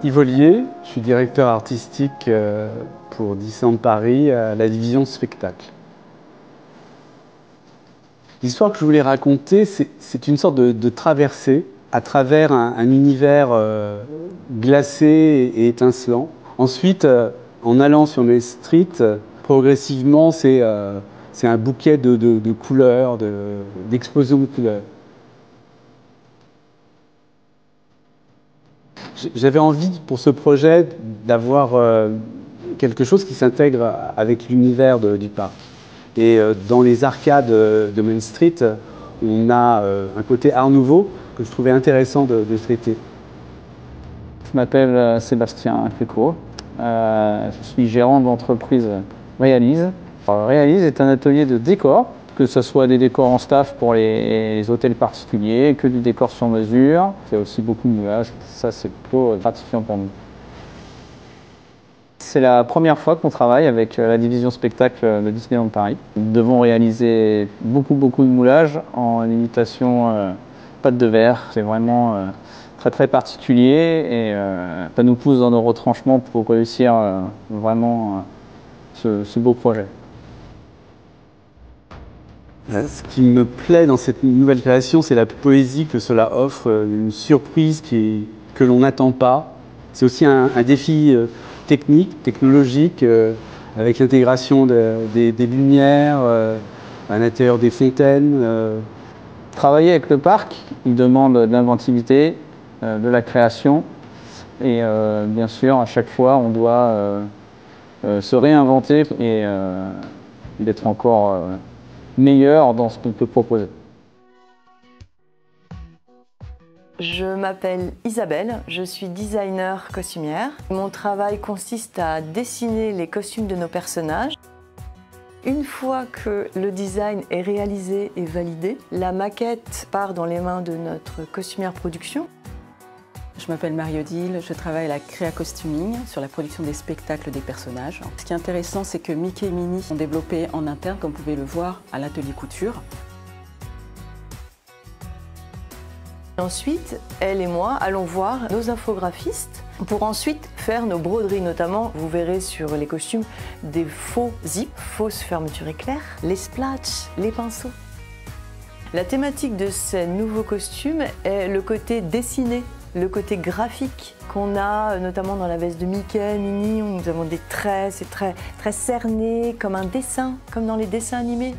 Yves Ollier, je suis directeur artistique pour Disneyland Paris à la division spectacle. L'histoire que je voulais raconter, c'est une sorte de traversée à travers un univers glacé et étincelant. Ensuite, en allant sur Main Street, progressivement, c'est un bouquet de couleurs, d'explosions de couleurs. J'avais envie pour ce projet d'avoir quelque chose qui s'intègre avec l'univers du parc. Et dans les arcades de Main Street, on a un côté art nouveau que je trouvais intéressant de traiter. Je m'appelle Sébastien Cléco, je suis gérant de l'entreprise Réalise. Réalise est un atelier de décor, que ce soit des décors en staff pour les hôtels particuliers, que du décor sur mesure. C'est aussi beaucoup de moulage, ça c'est plutôt gratifiant pour nous. C'est la première fois qu'on travaille avec la division spectacle de Disneyland Paris. Nous devons réaliser beaucoup de moulages en imitation pâte de verre. C'est vraiment très particulier et ça nous pousse dans nos retranchements pour réussir vraiment ce beau projet. Ce qui me plaît dans cette nouvelle création, c'est la poésie que cela offre, une surprise que l'on n'attend pas. C'est aussi un défi technologique, avec l'intégration des lumières à l'intérieur des fontaines. Travailler avec le parc, il demande de l'inventivité, de la création et bien sûr à chaque fois on doit se réinventer et d'être encore meilleur dans ce qu'on peut proposer. Je m'appelle Isabelle, je suis designer costumière. Mon travail consiste à dessiner les costumes de nos personnages. Une fois que le design est réalisé et validé, la maquette part dans les mains de notre costumière production. Je m'appelle Marie-Odile, je travaille à la Créa Costuming sur la production des spectacles des personnages. Ce qui est intéressant, c'est que Mickey et Minnie sont développés en interne, comme vous pouvez le voir, à l'atelier couture. Ensuite, elle et moi allons voir nos infographistes pour ensuite faire nos broderies, notamment, vous verrez sur les costumes, des faux zips, fausses fermetures éclairs, les splats, les pinceaux. La thématique de ces nouveaux costumes est le côté dessiné, le côté graphique qu'on a notamment dans la veste de Mickey, Minnie, où nous avons des traits, c'est très cerné, comme un dessin, comme dans les dessins animés.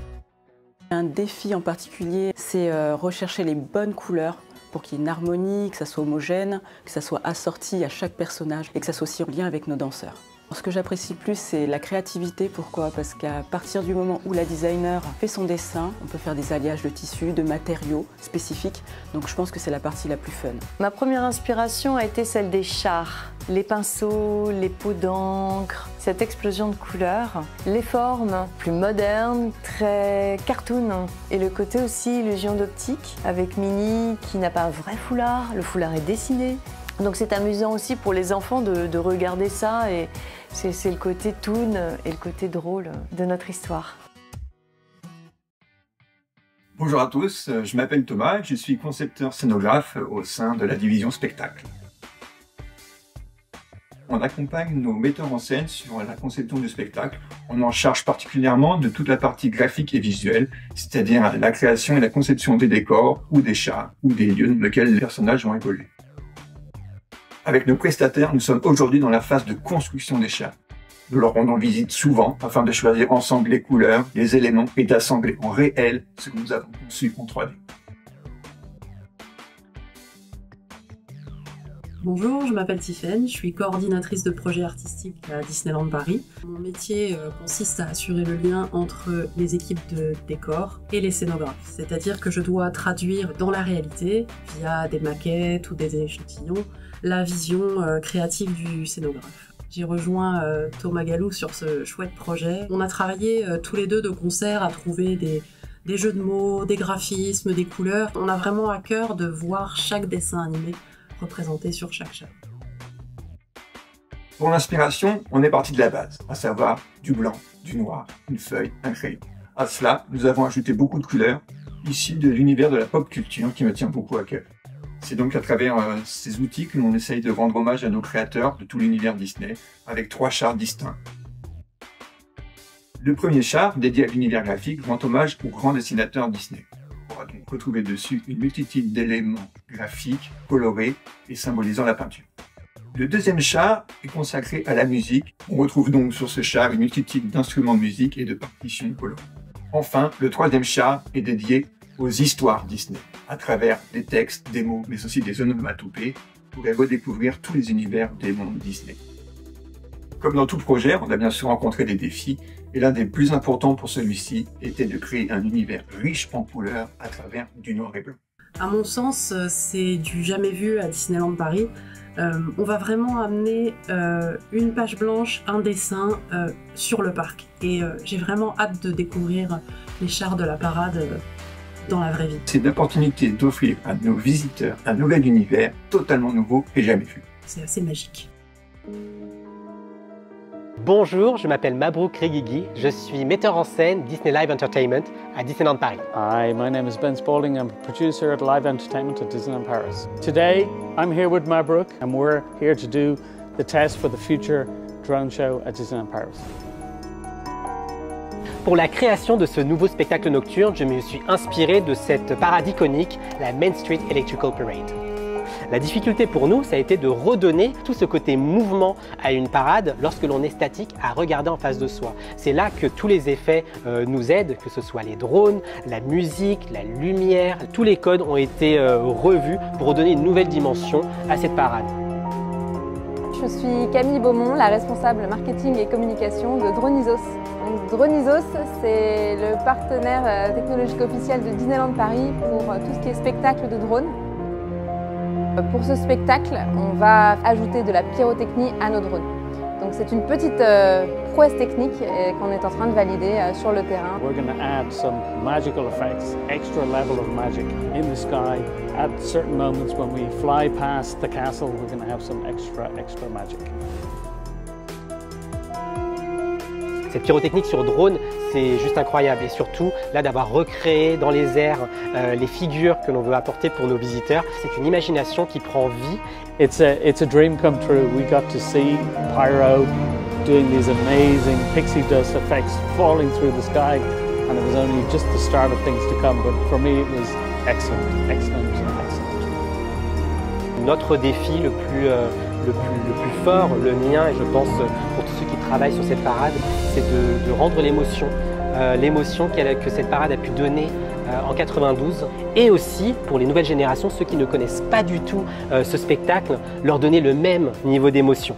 Un défi en particulier, c'est rechercher les bonnes couleurs pour qu'il y ait une harmonie, que ça soit homogène, que ça soit assorti à chaque personnage et que ça soit aussi en lien avec nos danseurs. Ce que j'apprécie plus, c'est la créativité. Pourquoi? Parce qu'à partir du moment où la designer fait son dessin, on peut faire des alliages de tissus, de matériaux spécifiques. Donc je pense que c'est la partie la plus fun. Ma première inspiration a été celle des chars. Les pinceaux, les pots d'encre, cette explosion de couleurs, les formes plus modernes, très cartoon. Et le côté aussi illusion d'optique avec Minnie qui n'a pas un vrai foulard, le foulard est dessiné. Donc c'est amusant aussi pour les enfants de regarder ça et c'est le côté toon et le côté drôle de notre histoire. Bonjour à tous, je m'appelle Thomas et je suis concepteur scénographe au sein de la division spectacle. On accompagne nos metteurs en scène sur la conception du spectacle. On en charge particulièrement de toute la partie graphique et visuelle, c'est-à-dire la création et la conception des décors ou des chars ou des lieux dans lesquels les personnages vont évoluer. Avec nos prestataires, nous sommes aujourd'hui dans la phase de construction des chars. Nous leur rendons visite souvent afin de choisir ensemble les couleurs, les éléments et d'assembler en réel ce que nous avons conçu en 3D. Bonjour, je m'appelle Tiffaine, je suis coordinatrice de projet artistique à Disneyland Paris. Mon métier consiste à assurer le lien entre les équipes de décor et les scénographes. C'est-à-dire que je dois traduire dans la réalité, via des maquettes ou des échantillons, la vision créative du scénographe. J'ai rejoint Thomas Gallou sur ce chouette projet. On a travaillé tous les deux de concert à trouver des jeux de mots, des graphismes, des couleurs. On a vraiment à cœur de voir chaque dessin animé représenté sur chaque chat. Pour l'inspiration, on est parti de la base, à savoir du blanc, du noir, une feuille, un crayon. À cela, nous avons ajouté beaucoup de couleurs, issues de l'univers de la pop culture qui me tient beaucoup à cœur. C'est donc à travers ces outils que l'on essaye de rendre hommage à nos créateurs de tout l'univers Disney, avec 3 chars distincts. Le premier char, dédié à l'univers graphique, rend hommage aux grands dessinateurs Disney. On pourra donc retrouver dessus une multitude d'éléments graphiques, colorés et symbolisant la peinture. Le deuxième char est consacré à la musique. On retrouve donc sur ce char une multitude d'instruments de musique et de partitions colorées. Enfin, le troisième char est dédié aux histoires Disney, à travers des textes, des mots, mais aussi des onomatopées, pour redécouvrir tous les univers des mondes Disney. Comme dans tout projet, on a bien sûr rencontré des défis, et l'un des plus importants pour celui-ci était de créer un univers riche en couleurs à travers du noir et blanc. À mon sens, c'est du jamais vu à Disneyland Paris. On va vraiment amener une page blanche, un dessin sur le parc. Et j'ai vraiment hâte de découvrir les chars de la parade dans la vraie vie. C'est l'opportunité d'offrir à nos visiteurs un nouvel univers totalement nouveau et jamais vu. C'est assez magique. Bonjour, je m'appelle Mabrouk Reguigui, je suis metteur en scène Disney Live Entertainment à Disneyland Paris. Hi, my name is Ben Spalding. I'm a producer at Live Entertainment at Disneyland Paris. Today, I'm here with Mabrouk and we're here to do the test for the future drone show at Disneyland Paris. Pour la création de ce nouveau spectacle nocturne, je me suis inspiré de cette parade iconique, la Main Street Electrical Parade. La difficulté pour nous, ça a été de redonner tout ce côté mouvement à une parade lorsque l'on est statique à regarder en face de soi. C'est là que tous les effets nous aident, que ce soit les drones, la musique, la lumière. Tous les codes ont été revus pour redonner une nouvelle dimension à cette parade. Je suis Camille Beaumont, la responsable marketing et communication de Dronisos. Donc, Dronisos, c'est le partenaire technologique officiel de Disneyland Paris pour tout ce qui est spectacle de drones. Pour ce spectacle, on va ajouter de la pyrotechnie à nos drones. Donc c'est une petite prouesse technique qu'on est en train de valider sur le terrain. We're going to add some magical effects, extra level of magic in the sky. At certain moments when we fly past the castle, we're going to have some extra magic. Cette pyrotechnique sur drone, c'est juste incroyable et surtout là d'avoir recréé dans les airs les figures que l'on veut apporter pour nos visiteurs. C'est une imagination qui prend vie. It's a dream come true. We got to see Pyro doing these amazing pixie dust effects falling through the sky, and it was only just the start of things to come. But for me, it was excellent, excellent, excellent. Notre défi le plus fort, le mien et je pense pour tous ceux qui travaillent sur cette parade, c'est de rendre l'émotion, l'émotion que cette parade a pu donner en 92 et aussi pour les nouvelles générations, ceux qui ne connaissent pas du tout ce spectacle, leur donner le même niveau d'émotion.